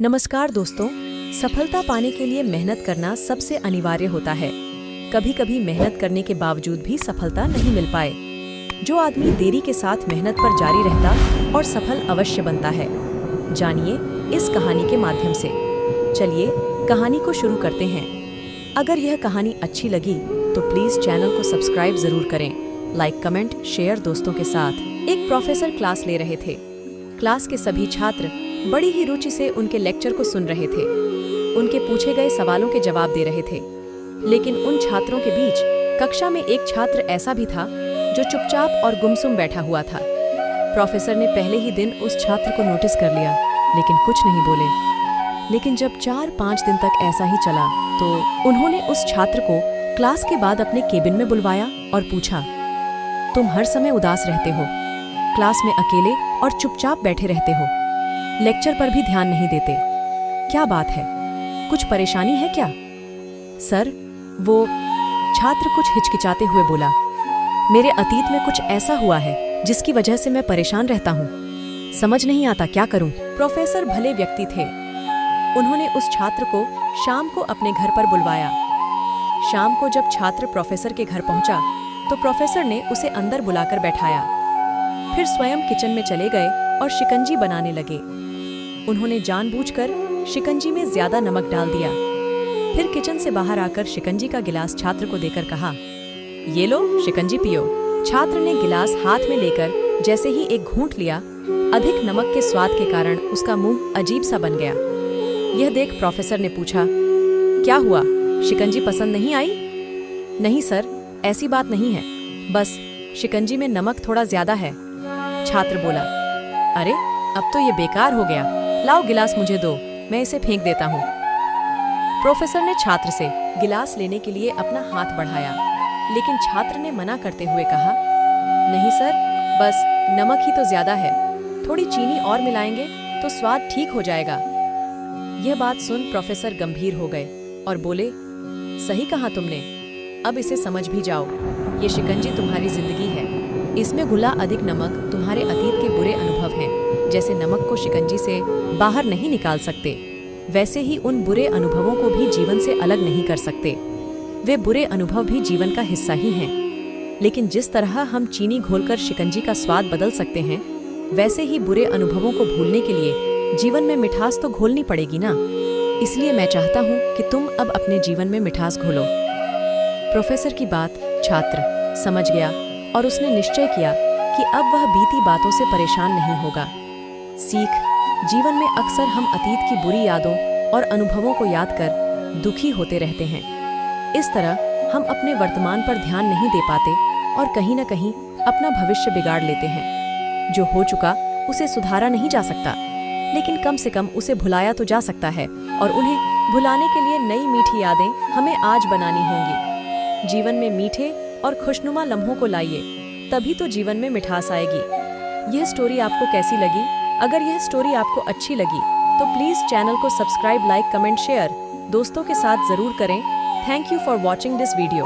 नमस्कार दोस्तों, सफलता पाने के लिए मेहनत करना सबसे अनिवार्य होता है। कभी कभी मेहनत करने के बावजूद भी सफलता नहीं मिल पाए। जो आदमी देरी के साथ मेहनत पर जारी रहता और सफल अवश्य बनता है। जानिए इस कहानी के माध्यम से। चलिए कहानी को शुरू करते हैं। अगर यह कहानी अच्छी लगी तो प्लीज चैनल को सब्सक्राइब जरूर करें। लाइक, कमेंट, शेयर दोस्तों के साथ। एक प्रोफेसर क्लास ले रहे थे। क्लास के सभी छात्र बड़ी ही रुचि से उनके लेक्चर को सुन रहे थे। उनके पूछे गए सवालों के जवाब दे रहे थे। लेकिन उन छात्रों के बीच कक्षा में एक छात्र ऐसा भी था जो चुपचाप और गुमसुम बैठा हुआ था। प्रोफेसर ने पहले ही दिन उस छात्र को नोटिस कर लिया, लेकिन कुछ नहीं बोले। लेकिन जब 4-5 दिन तक ऐसा ही चला तो उन्होंने उस छात्र को क्लास के बाद अपने केबिन में बुलवाया और पूछा, तुम हर समय उदास रहते हो, क्लास में अकेले और चुपचाप बैठे रहते हो, लेक्चर पर भी ध्यान नहीं देते, क्या बात है? कुछ परेशानी है क्या? सर, वो छात्र कुछ हिचकिचाते हुए बोला, मेरे अतीत में कुछ ऐसा हुआ है जिसकी वजह से मैं परेशान रहता हूँ। समझ नहीं आता क्या करूँ। प्रोफेसर भले व्यक्ति थे। उन्होंने उस छात्र को शाम को अपने घर पर बुलवाया। शाम को जब छात्र प्रोफेसर के घर पहुंचा तो प्रोफेसर ने उसे अंदर बुलाकर बैठाया। फिर स्वयं किचन में चले गए और शिकंजी बनाने लगे। उन्होंने जानबूझकर शिकंजी में ज्यादा नमक डाल दिया। फिर किचन से बाहर आकर शिकंजी का गिलास छात्र को देकर कहा, ये लो शिकंजी पियो। छात्र ने गिलास हाथ में लेकर जैसे ही एक घूंट लिया, अधिक नमक के स्वाद के कारण उसका मुंह अजीब सा बन गया। यह देख प्रोफेसर ने पूछा, क्या हुआ, शिकंजी पसंद नहीं आई? नहीं सर, ऐसी बात नहीं है, बस शिकंजी में नमक थोड़ा ज्यादा है। छात्र बोला, अरे अब तो ये बेकार हो गया, लाओ गिलास मुझे दो, मैं इसे फेंक देता हूँ। प्रोफेसर ने छात्र से गिलास लेने के लिए अपना हाथ बढ़ाया, लेकिन छात्र ने मना करते हुए कहा, नहीं सर, बस नमक ही तो ज्यादा है, थोड़ी चीनी और मिलाएंगे तो स्वाद ठीक हो जाएगा। यह बात सुन प्रोफेसर गंभीर हो गए और बोले, सही कहा तुमने, अब इसे समझ भी जाओ। ये शिकंजी तुम्हारी जिंदगी है, इसमें घुला अधिक नमक तुम्हारे अतीत के बुरे अनुभव हैं। जैसे नमक को शिकंजी से बाहर नहीं निकाल सकते, वैसे ही उन बुरे अनुभवों को भी जीवन से अलग नहीं कर सकते। वे बुरे अनुभव भी जीवन का हिस्सा ही हैं। लेकिन जिस तरह हम चीनी घोलकर शिकंजी का स्वाद बदल सकते हैं, वैसे ही बुरे अनुभवों को भूलने के लिए जीवन में मिठास तो घोलनी पड़ेगी ना। इसलिए मैं चाहता हूँ कि तुम अब अपने जीवन में मिठास घोलो। प्रोफेसर की बात छात्र समझ गया और उसने निश्चय किया कि अब वह बीती बातों से परेशान नहीं होगा। सीख, जीवन में अक्सर हम अतीत की बुरी यादों और अनुभवों को याद कर दुखी होते रहते हैं। इस तरह हम अपने वर्तमान पर ध्यान नहीं दे पाते और कहीं न कहीं अपना भविष्य बिगाड़ लेते हैं। जो हो चुका उसे सुधारा नहीं जा सकता, लेकिन कम से कम उसे भुलाया तो जा सकता है, और उन्हें भुलाने के लिए नई मीठी यादें हमें आज बनानी होंगी। जीवन में मीठे और खुशनुमा लम्हों को लाइए, तभी तो जीवन में मिठास आएगी। यह स्टोरी आपको कैसी लगी? अगर यह स्टोरी आपको अच्छी लगी तो प्लीज चैनल को सब्सक्राइब, लाइक, कमेंट, शेयर दोस्तों के साथ जरूर करें। Thank you for watching this video.